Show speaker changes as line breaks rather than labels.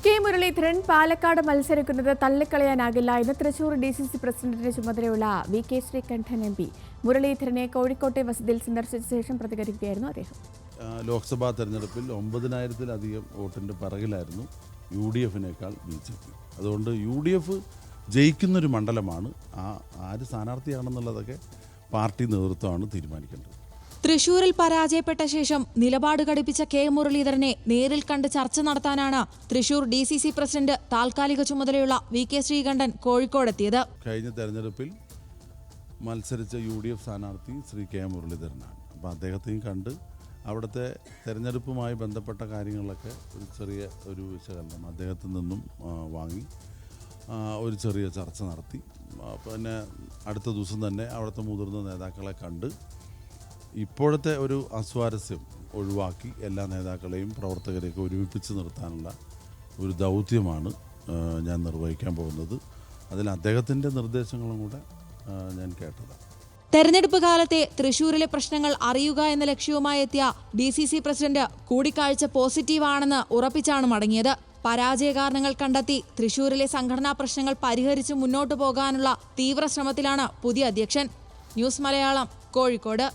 K Muraleedharan Palakkad മത്സരിക്കുന്നത് തള്ളിക്കളയാനാകില്ല എന്ന് Thrissur DCC പ്രസിഡന്റിന്റെ ചുമതലയുള്ള VK ശ്രീകണ്ഠൻ MP. മുരളീധരനെ കോഴിക്കോട്ടെ വസതിയിൽ സന്ദർശിച്ച ശേഷം പ്രതികരിക്കുകയായിരുന്നു അദ്ദേഹം.
ലോക്സഭാ തെരഞ്ഞെടുപ്പിൽ 9,000-ലധികം വോട്ടിൻ്റെ പിറകിലായിരുന്നു UDF-നേക്കാൾ BJP. അതുകൊണ്ട് UDF ജയിക്കുന്നൊരു മണ്ഡലമാണ്. ആര് സ്ഥാനാർത്ഥിയാണെന്നുള്ളതൊക്കെ പാർട്ടി നേതൃത്വമാണ് തീരുമാനിക്കേണ്ടത്.
തൃശൂരിൽ പരാജയപ്പെട്ട ശേഷം നിലപാട് ഘടിപ്പിച്ച കെ മുരളീധരനെ നേരിൽ കണ്ട് ചർച്ച നടത്താനാണ് തൃശൂർ DCC പ്രസിഡന്റ് താൽക്കാലിക ചുമതലയുള്ള VK ശ്രീകണ്ഠൻ കോഴിക്കോടെത്തിയത്.
കഴിഞ്ഞ തെരഞ്ഞെടുപ്പിൽ മത്സരിച്ച UDF സ്ഥാനാർത്ഥി ശ്രീ K മുരളീധരനാണ്. അപ്പോൾ അദ്ദേഹത്തെയും കണ്ട് അവിടുത്തെ തെരഞ്ഞെടുപ്പുമായി ബന്ധപ്പെട്ട കാര്യങ്ങളൊക്കെ ഒരു വിശകലനം അദ്ദേഹത്തിൽ നിന്നും വാങ്ങി ഒരു ചെറിയ ചർച്ച നടത്തി. പിന്നെ അടുത്ത ദിവസം തന്നെ അവിടുത്തെ മുതിർന്ന നേതാക്കളെ കണ്ട് ഇപ്പോഴത്തെ ഒരു അസ്വാരസ്യം ഒഴിവാക്കി എല്ലാ നേതാക്കളെയും പ്രവർത്തകരെയൊക്കെ ഒരുമിപ്പിച്ച് നിർത്താനുള്ള ഒരു ദൗത്യമാണ് ഞാൻ നിർവഹിക്കാൻ പോകുന്നത്. അതിൽ അദ്ദേഹത്തിൻ്റെ നിർദ്ദേശങ്ങളും കൂടെ ഞാൻ കേട്ടതാണ്.
തെരഞ്ഞെടുപ്പ് കാലത്തെ തൃശൂരിലെ പ്രശ്നങ്ങൾ അറിയുക എന്ന ലക്ഷ്യവുമായി എത്തിയ DCC പ്രസിഡന്റ് കൂടിക്കാഴ്ച പോസിറ്റീവാണെന്ന് ഉറപ്പിച്ചാണ് മടങ്ങിയത്. പരാജയ കാരണങ്ങൾ കണ്ടെത്തി തൃശൂരിലെ സംഘടനാ പ്രശ്നങ്ങൾ പരിഹരിച്ച് മുന്നോട്ടു പോകാനുള്ള തീവ്ര ശ്രമത്തിലാണ് പുതിയ അധ്യക്ഷൻ. ന്യൂസ് മലയാളം, കോഴിക്കോട്.